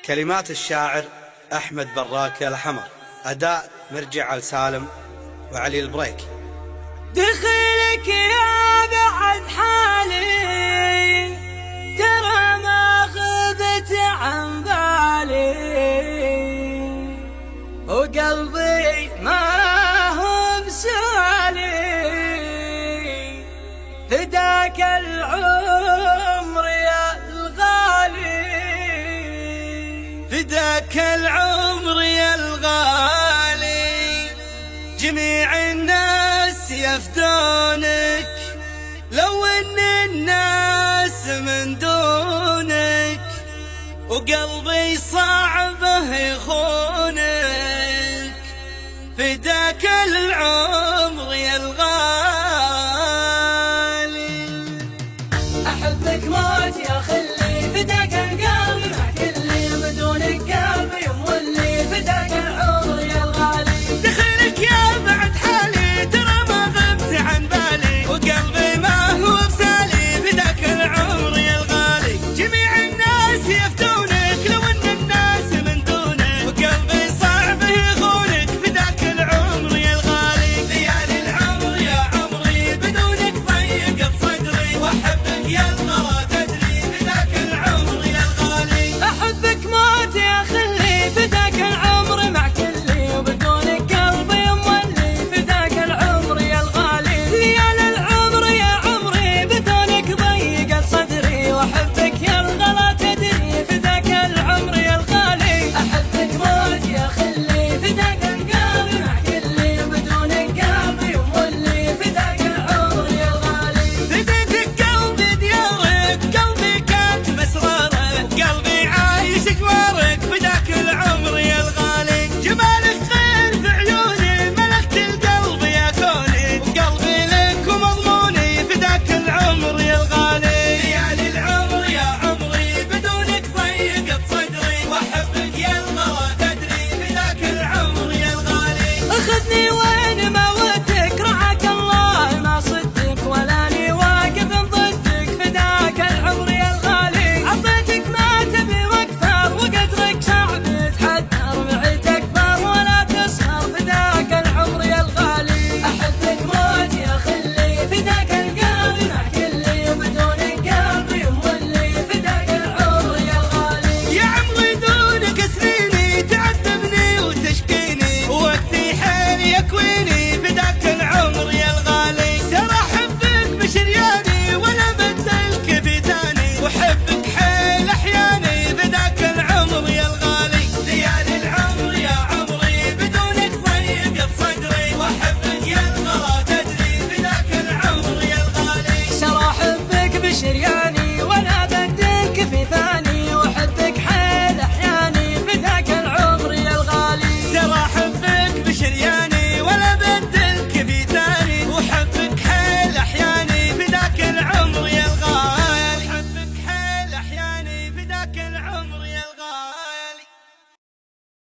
كلمات الشاعر أحمد براك الحمر، أداء مرجع السالم وعلي البريك. دخلك يا بعد حالي، ترى ما غبت عن بالي، وقلبي ما هو بسالي، فداك العمر يا الغالي، فداك العمر يا الغالي. جميع الناس يفدونك، لو ان الناس من دونك، وقلبي صعبه يخونك، فداك العمر يا الغالي. احبك موت يا خلي، فداك القلب